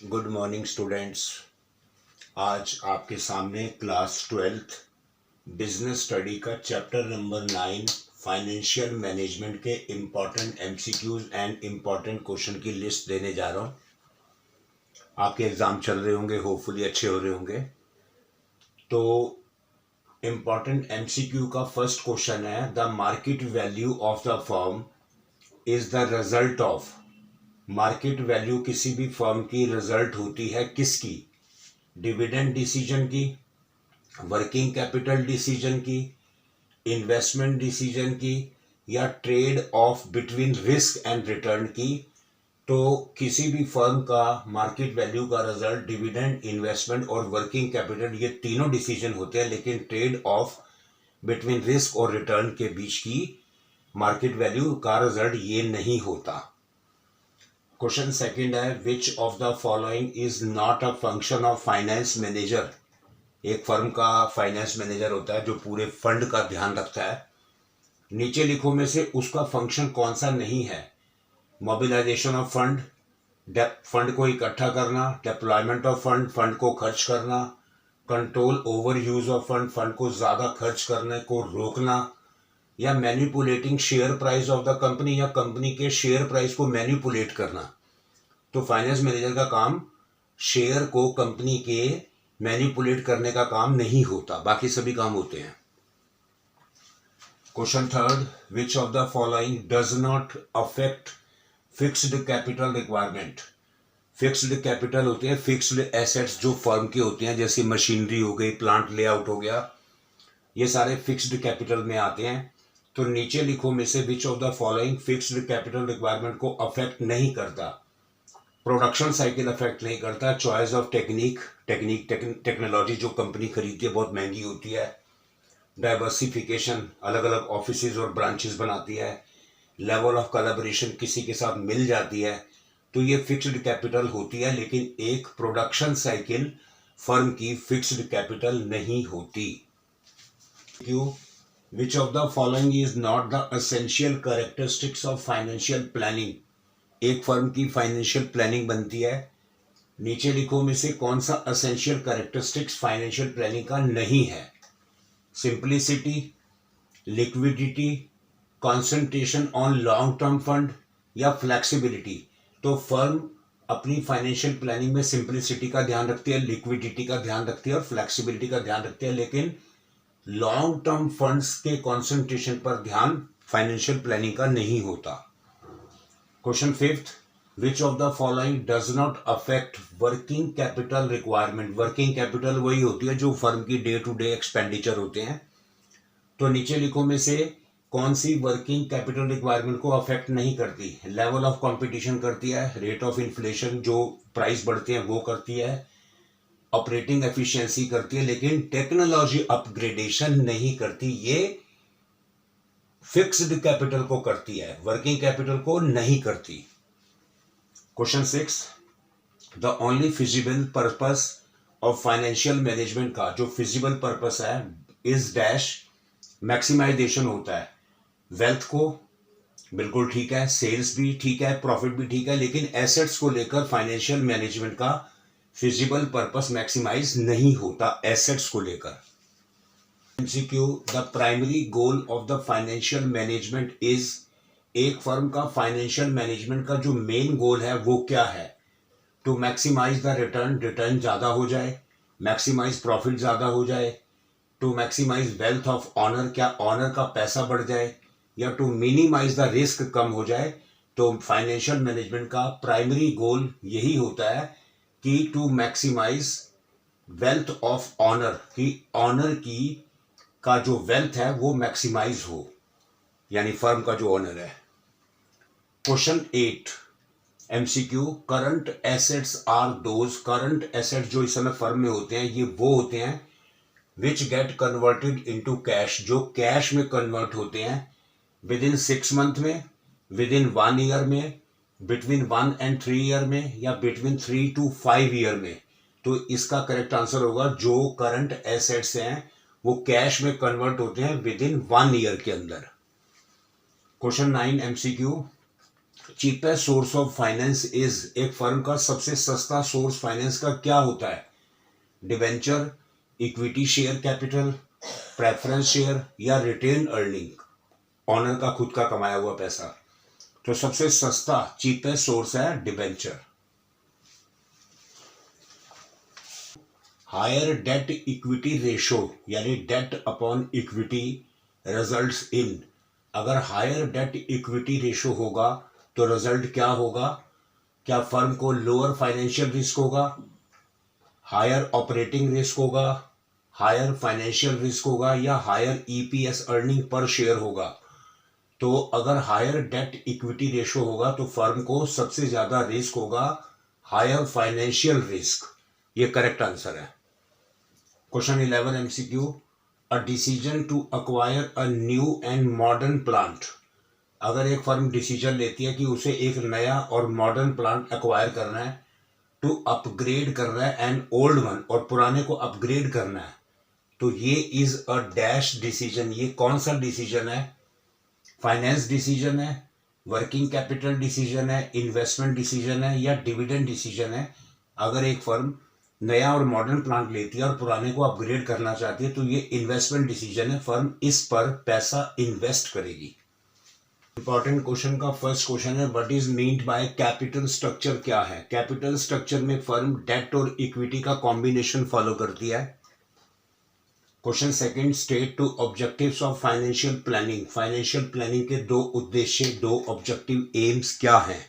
Good morning students. आज आपके सामने क्लास 12th बिजनेस स्टडी का चैप्टर नंबर 9 फाइनेंशियल मैनेजमेंट के important MCQs and important question की लिस्ट देने जा रहा हूँ। आपके एग्ज़ाम चल रहे होंगे, होपफुली अच्छे हो रहे होंगे। तो इम्पॉर्टेंट एमसीक्यू का फर्स्ट क्वेश्चन है, the market value of the firm is the result of. Market value किसी भी फर्म की रिजल्ट होती है किसकी? डिविडेंड डिसीजन की, वर्किंग कैपिटल डिसीजन की, इन्वेस्टमेंट डिसीजन की, या trade off between risk and return की। तो किसी भी फर्म का मार्केट वैल्यू का रिजल्ट डिविडेंड, इन्वेस्टमेंट और वर्किंग कैपिटल, ये तीनों डिसीजन होते हैं, लेकिन ट्रेड ऑफ बिटवीन रिस्क और रिटर्न के बीच की मार्केट वैल्यू का रिजल्ट ये नहीं होता। क्वेश्चन सेकंड है, which of the following is not a function of finance manager. एक फर्म का फाइनेंस मैनेजर होता है जो पूरे फंड का ध्यान रखता है। नीचे लिखो में से उसका फंक्शन कौन सा नहीं है? मोबिलाइजेशन ऑफ फंड, फंड को इकट्ठा करना, डिप्लॉयमेंट ऑफ फंड, फंड को खर्च करना, control over use of fund, fund को ज्यादा खर्च करने को रोकना, या manipulating share price of the company, या कंपनी के शेयर प्राइस को मैनिपुलेट करना। तो फाइनेंस मैनेजर का काम शेयर को कंपनी के मैनिपुलेट करने का काम नहीं होता, बाकी सभी काम होते हैं। Question third, which of the following does not affect fixed capital requirement. Fixed capital होते हैं फिक्स्ड एसेट्स जो फर्म के होते हैं, जैसे मशीनरी हो गई, प्लांट लेआउट हो गया, ये सारे फिक्स्ड कैपिटल में आते हैं। तो नीचे लिखो में से which of the following fixed capital requirement को अफेक्ट नहीं करता। प्रोडक्शन साइकिल अफेक्ट नहीं करता, चॉइस ऑफ टेक्नोलॉजी जो कंपनी खरीदती है बहुत महंगी होती है, डाइवर्सिफिकेशन अलग अलग ऑफिसेज और ब्रांचेस बनाती है, लेवल ऑफ कोलैबोरेशन किसी के साथ मिल जाती है, तो ये फिक्स्ड कैपिटल होती है। लेकिन एक प्रोडक्शन साइकिल फर्म की फिक्स्ड कैपिटल नहीं होती। क्यों? Which of the following is not the essential characteristics of financial planning? एक फर्म की फाइनेंशियल प्लानिंग बनती है, नीचे लिखो में से कौन सा एसेंशियल कैरेक्टरिस्टिक्स फाइनेंशियल प्लानिंग का नहीं है? Simplicity, liquidity, concentration on long term fund, या फ्लेक्सिबिलिटी। तो फर्म अपनी फाइनेंशियल प्लानिंग में सिंप्लिसिटी का ध्यान रखती है, लिक्विडिटी का ध्यान रखती है और फ्लेक्सिबिलिटी का ध्यान रखती है, लेकिन लॉन्ग टर्म फंड्स के कंसंट्रेशन पर ध्यान फाइनेंशियल प्लानिंग का नहीं होता। Question fifth, which of the following does not affect working capital requirement. Working capital वही होती है जो फर्म की डे टू डे एक्सपेंडिचर होते हैं। तो नीचे लिखो में से कौन सी वर्किंग कैपिटल रिक्वायरमेंट को अफेक्ट नहीं करती? लेवल ऑफ कंपटीशन करती है, रेट ऑफ इन्फ्लेशन जो प्राइस बढ़ते हैं वो करती है, ऑपरेटिंग एफिशिएंसी करती है, लेकिन टेक्नोलॉजी अपग्रेडेशन नहीं करती। ये फिक्स्ड कैपिटल को करती है, वर्किंग कैपिटल को नहीं करती। Question 6, the only feasible purpose of financial management का जो फिजिबल पर्पस है इज डैश, मैक्सिमाइजेशन होता है वेल्थ को, बिल्कुल ठीक है, सेल्स भी ठीक है, प्रॉफिट भी ठीक है, लेकिन एसेट्स को लेकर फाइनेंशियल मैनेजमेंट का फिजिबल पर्पस मैक्सिमाइज नहीं होता एसेट्स को लेकर। MCQ, the primary goal of the financial management is. एक फर्म का फाइनेंशियल मैनेजमेंट का जो मेन गोल है वो क्या है? To maximise the return, return ज्यादा हो जाए, मैक्सिमाइज प्रॉफिट ज्यादा हो जाए, to maximise wealth of owner, क्या ऑनर का पैसा बढ़ जाए, या टू मिनिमाइज द रिस्क कम हो जाए। तो फाइनेंशियल मैनेजमेंट का प्राइमरी गोल यही होता है कि to maximise wealth of owner, की ऑनर की का जो वेल्थ है वो मैक्सिमाइज हो, यानी फर्म का जो ऑनर है। Question 8 MCQ, current assets are those. Current assets जो इस समय फर्म में होते हैं ये वो होते हैं which get converted into cash, जो कैश में कन्वर्ट होते हैं विद इन 6 मंथ में, विद इन 1 ईयर में, बिटवीन 1 and 3 ईयर में, या बिटवीन 3 to 5 ईयर में। तो इसका करेक्ट आंसर होगा जो करंट एसेट्स हैं वो कैश में कन्वर्ट होते हैं विद इन 1 ईयर के अंदर। Question 9 MCQ, cheapest source of finance is, एक फर्म का सबसे सस्ता सोर्स फाइनेंस का क्या होता है? Debenture, equity share capital, preference share या रिटेन अर्निंग, ऑनर का खुद का कमाया हुआ पैसा। तो सबसे सस्ता चीपेस्ट सोर्स है debenture. Higher debt equity ratio यानी debt upon equity results in, अगर हायर डेट इक्विटी रेशो होगा तो रिजल्ट क्या होगा? क्या फर्म को लोअर फाइनेंशियल रिस्क होगा, हायर ऑपरेटिंग रिस्क होगा, हायर फाइनेंशियल रिस्क होगा या higher EPS earning per share होगा? तो अगर हायर डेट इक्विटी रेशो होगा तो फर्म को सबसे ज्यादा रिस्क होगा हायर फाइनेंशियल रिस्क। ये करेक्ट आंसर है। Question 11 MCQ, a decision to acquire a new and modern plant, अगर एक फर्म डिसीजन लेती है कि उसे एक नया और मॉडर्न प्लांट एक्वायर करना है, टू अपग्रेड करना है एंड ओल्ड वन, और पुराने को अपग्रेड करना है, तो ये इज अ डैश डिसीजन। ये कौन सा डिसीजन है? फाइनेंस डिसीजन है, वर्किंग कैपिटल डिसीजन है, इन्वेस्टमेंट डिसीजन है या डिविडेंड डिसीजन है? अगर एक फर्म नया और मॉडर्न प्लांट लेती है और पुराने को अपग्रेड करना चाहती है तो ये इन्वेस्टमेंट डिसीजन है, फर्म इस पर पैसा इन्वेस्ट करेगी। इंपॉर्टेंट क्वेश्चन का फर्स्ट क्वेश्चन है, what is meant by capital structure? क्या है कैपिटल स्ट्रक्चर? में फर्म डेट और इक्विटी का कॉम्बिनेशन फॉलो करती है। Question second, state two objectives of financial planning, financial planning के दो उद्देश्य, दो ऑब्जेक्टिव एम्स क्या हैं?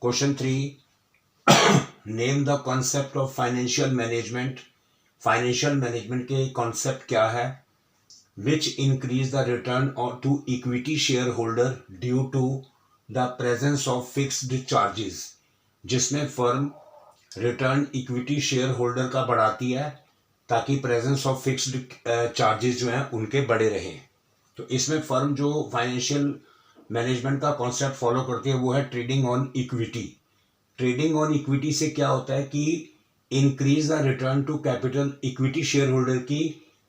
Question three, name the concept of financial management, financial management के कॉन्सेप्ट क्या है? Which increase the return to equity share holder due to the presence of fixed charges, जिसमें firm return equity share holder का बढ़ाती है ताकि presence of fixed charges जो हैं उनके बढ़े रहें। तो इसमें फर्म जो फाइनेंशियल मैनेजमेंट का कॉन्सेप्ट फॉलो करती है वो है trading on equity. Trading on equity से क्या होता है कि increase the return to capital, equity share holder की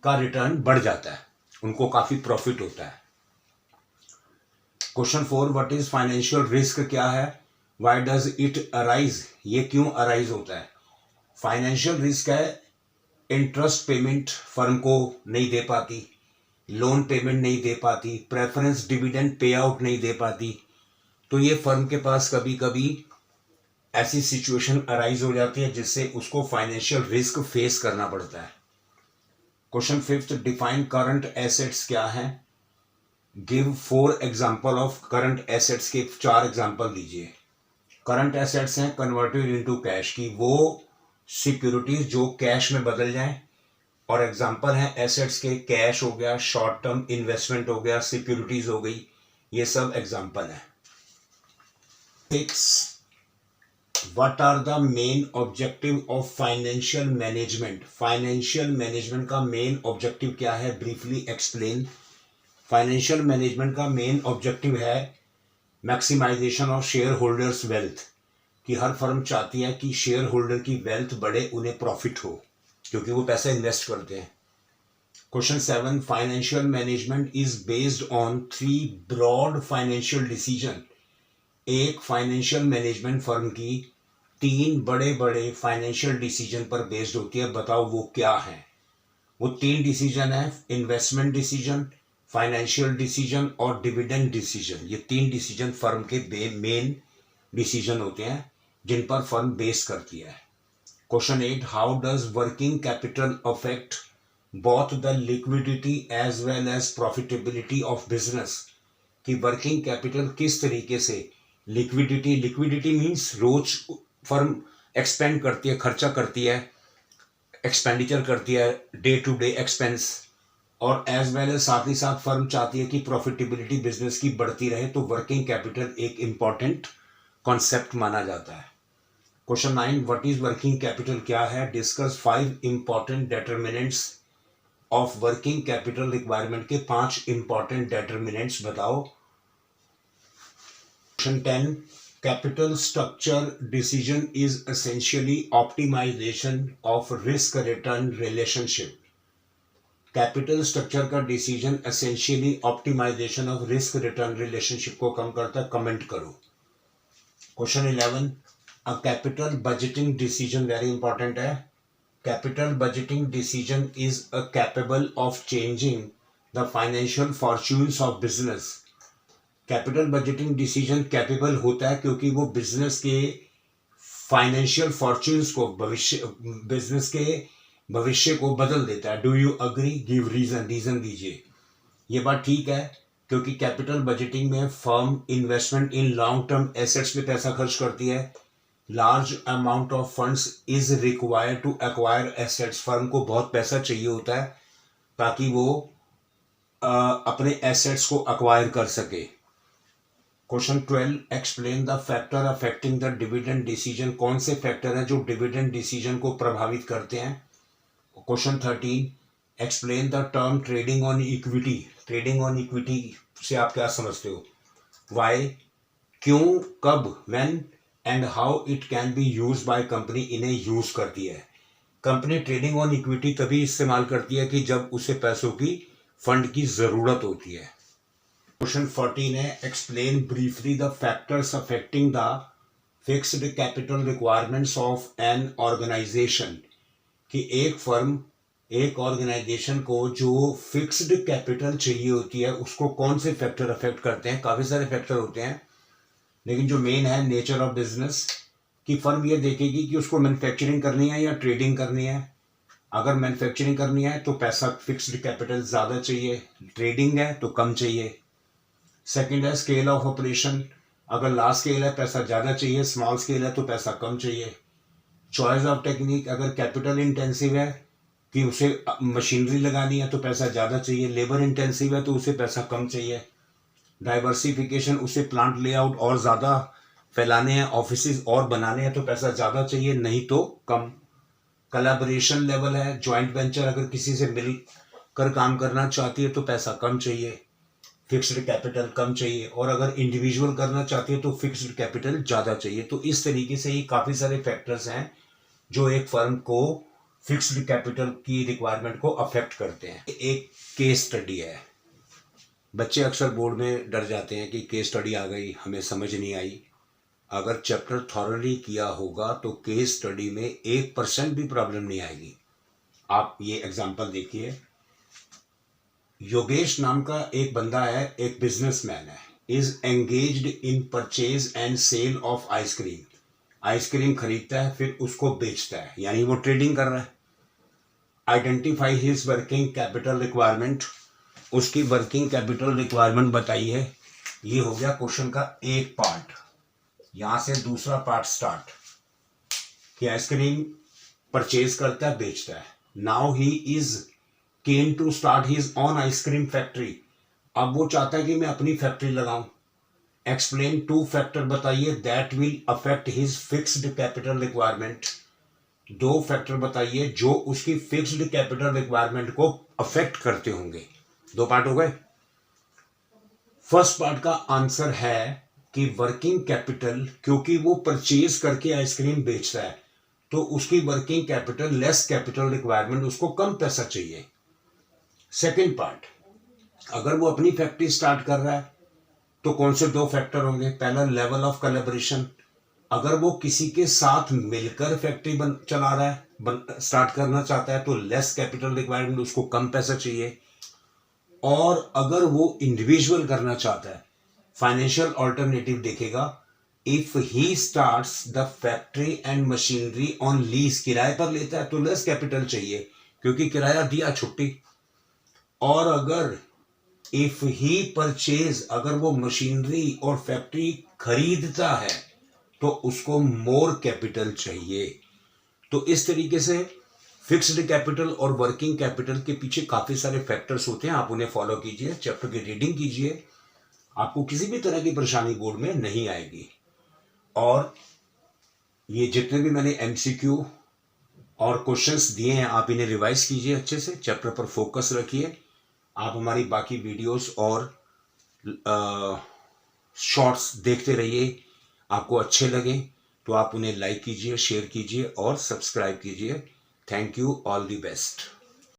का रिटर्न बढ़ जाता है, उनको काफी प्रॉफिट होता है। Question four, what is financial risk? क्या है? Why does it arise? ये क्यों अराइज होता है? फाइनेंशियल रिस्क है इंटरेस्ट पेमेंट फर्म को नहीं दे पाती, लोन पेमेंट नहीं दे पाती, प्रेफरेंस डिविडेंड पे आउट नहीं दे पाती, तो ये फर्म के पास कभी कभी ऐसी सिचुएशन अराइज हो जाती है जिससे उसको फाइनेंशियल रिस्क फेस करना पड़ता है। Question fifth, define current assets क्या है? Give 4 example of current assets के 4 एग्जांपल दीजिए। करंट एसेट्स हैं कन्वर्टेड इनटू कैश, की वो सिक्योरिटीज जो कैश में बदल जाएं, और एग्जांपल हैं एसेट्स के कैश हो गया, शॉर्ट टर्म इन्वेस्टमेंट हो गया, सिक्योरिटीज हो गई, ये सब एग्जांपल हैं। 6, what are the main objective of financial management? Financial management का मेन ऑब्जेक्टिव क्या है? Briefly explain. फाइनेंशियल मैनेजमेंट का मेन ऑब्जेक्टिव है maximisation of share holders wealth, कि हर फर्म चाहती है कि शेयर होल्डर की वेल्थ बढ़े, उन्हें प्रॉफिट हो, क्योंकि वो पैसा इन्वेस्ट करते हैं। Question 7, financial management is based on 3 broad financial decision. एक फाइनेंशियल मैनेजमेंट फर्म की 3 बड़े बड़े फाइनेंशियल डिसीजन पर बेस्ड होती है, बताओ वो क्या है? वो 3 डिसीजन है, इन्वेस्टमेंट डिसीजन, फाइनेंशियल डिसीजन और डिविडेंड डिसीजन। ये 3 डिसीजन फर्म के मेन डिसीजन होते हैं जिन पर फर्म बेस करती है। Question 8, how does working capital affect both the liquidity as well as profitability of business? कि वर्किंग कैपिटल किस तरीके से लिक्विडिटी मीन्स रोज फर्म एक्सपेंड करती है, खर्चा करती है, एक्सपेंडिचर करती है, डे टू डे एक्सपेंस, और एज वेल एज साथ ही साथ फर्म चाहती है कि प्रॉफिटेबिलिटी बिजनेस की बढ़ती रहे, तो वर्किंग कैपिटल एक इंपॉर्टेंट कॉन्सेप्ट माना जाता है। Question 9, what is working capital? क्या है? Discuss 5 important determinants of working capital requirement के 5 इंपॉर्टेंट डिटरमिनेंट्स बताओ। Question 10, capital structure decision is essentially optimization of risk return relationship. Capital structure का decision essentially optimization of risk return relationship को कम करता है। Comment करो। Question 11, a capital budgeting decision very important है। Capital budgeting decision is a capable of changing the financial fortunes of business. Capital budgeting decision capable होता है क्योंकि वो बिजनेस के फाइनेंशियल फॉर्च्यून्स को बिजनेस के भविष्य को बदल देता है। Do you agree? Give reason, reason दीजिए। ये बात ठीक है क्योंकि कैपिटल बजटिंग में firm investment in long term assets पे पैसा खर्च करती है। Large amount of funds is required to acquire assets. Firm को बहुत पैसा चाहिए होता है ताकि वो अपने एसेट्स को एक्वायर कर सके। Question 12, explain the factor affecting the dividend decision. कौन से फैक्टर हैं जो डिविडेंड डिसीजन को प्रभावित करते हैं। Question 13, explain the term trading on equity. Trading on equity से आप क्या समझते हो। वाई, क्यों, कब, when and how it can be use by company. इन्हें यूज करती है कंपनी। ट्रेडिंग ऑन इक्विटी तभी इस्तेमाल करती है कि जब उसे पैसों की फंड की जरूरत होती है। क्वेश्चन 14 है, explain briefly the factors affecting the fixed capital requirements of an organisation. कि एक फर्म, एक ऑर्गेनाइजेशन को जो फिक्स्ड कैपिटल चाहिए होती है उसको कौन से फैक्टर अफेक्ट करते हैं। काफी सारे फैक्टर होते हैं लेकिन जो मेन है नेचर ऑफ बिजनेस कि फर्म ये देखेगी कि उसको मैन्युफैक्चरिंग करनी है या ट्रेडिंग करनी है। अगर मैन्युफैक्चरिंग करनी है तो पैसा फिक्स्ड कैपिटल ज़्यादा चाहिए, ट्रेडिंग है तो कम चाहिए। सेकंड है स्केल ऑफ ऑपरेशन। अगर लार्ज स्केल है पैसा ज़्यादा चाहिए, स्मॉल स्केल है तो पैसा कम चाहिए। चॉइस ऑफ टेक्निक, अगर कैपिटल इंटेंसिव है कि उसे मशीनरी लगानी है तो पैसा ज़्यादा चाहिए, लेबर इंटेंसिव है तो उसे पैसा कम चाहिए। डाइवर्सिफिकेशन, उसे प्लांट लेआउट और ज़्यादा फैलाने हैं, ऑफिसेज और बनाने हैं तो पैसा ज़्यादा चाहिए, नहीं तो कम। कोलैबोरेशन लेवल है, जॉइंट वेंचर अगर किसी से मिल कर काम करना चाहती है तो पैसा कम चाहिए, फिक्स्ड कैपिटल कम चाहिए। और अगर इंडिविजुअल करना चाहती है तो फिक्स्ड कैपिटल ज़्यादा चाहिए। तो इस तरीके से ये काफ़ी सारे फैक्टर्स हैं जो एक फर्म को फिक्स्ड कैपिटल की रिक्वायरमेंट को अफेक्ट करते हैं। एक केस स्टडी है। बच्चे अक्सर बोर्ड में डर जाते हैं कि केस स्टडी आ गई, हमें समझ नहीं आई। अगर चैप्टर थॉरली किया होगा तो केस स्टडी में 1% भी प्रॉब्लम नहीं आएगी। आप ये एग्जांपल देखिए। योगेश नाम का एक बंदा है, एक बिजनेसमैन है, is engaged in purchase and sale of ice cream. Ice cream खरीदता है फिर उसको बेचता है, यानी वो ट्रेडिंग कर रहा है। Identify his working capital requirement. उसकी वर्किंग कैपिटल रिक्वायरमेंट बताइए। ये हो गया क्वेश्चन का एक पार्ट। यहां से दूसरा पार्ट स्टार्ट कि आइसक्रीम परचेज करता है, बेचता है। Now he is came to start his own ice cream factory. अब वो चाहता है कि मैं अपनी फैक्ट्री लगाऊं। एक्सप्लेन 2 फैक्टर बताइए that will affect his fixed capital requirement. 2 factor बताइए जो उसकी फिक्स्ड कैपिटल रिक्वायरमेंट को अफेक्ट करते होंगे। 2 पार्ट हो गए। फर्स्ट पार्ट का आंसर है कि वर्किंग कैपिटल, क्योंकि वो परचेज करके आइसक्रीम बेचता है तो उसकी working capital less capital requirement, उसको कम पैसा चाहिए। सेकंड पार्ट, अगर वो अपनी फैक्ट्री स्टार्ट कर रहा है तो कौन से 2 फैक्टर होंगे। पहला लेवल ऑफ कोलैबोरेशन। अगर वो किसी के साथ मिलकर फैक्ट्री चला रहा है, स्टार्ट करना चाहता है तो लेस कैपिटल रिक्वायरमेंट, उसको कम पैसा चाहिए। और अगर वो इंडिविजुअल करना चाहता है, फाइनेंशियल ऑल्टरनेटिव देखेगा। If he starts the factory and machinery on lease, किराए पर लेता है तो लेस कैपिटल चाहिए क्योंकि किराया दिया, छुट्टी। और अगर इफ ही परचेज, अगर वो मशीनरी और फैक्ट्री खरीदता है तो उसको मोर कैपिटल चाहिए। तो इस तरीके से फिक्स्ड कैपिटल और वर्किंग कैपिटल के पीछे काफी सारे फैक्टर्स होते हैं। आप उन्हें फॉलो कीजिए, चैप्टर की रीडिंग कीजिए, आपको किसी भी तरह की परेशानी बोर्ड में नहीं आएगी। और ये जितने भी मैंने एमसीक्यू और क्वेश्चंस दिए हैं आप इन्हें रिवाइज कीजिए अच्छे से, चैप्टर पर फोकस रखिए। आप हमारी बाकी वीडियोस और शॉर्ट्स देखते रहिए। आपको अच्छे लगे तो आप उन्हें लाइक कीजिए, शेयर कीजिए और सब्सक्राइब कीजिए। Thank you, all the best.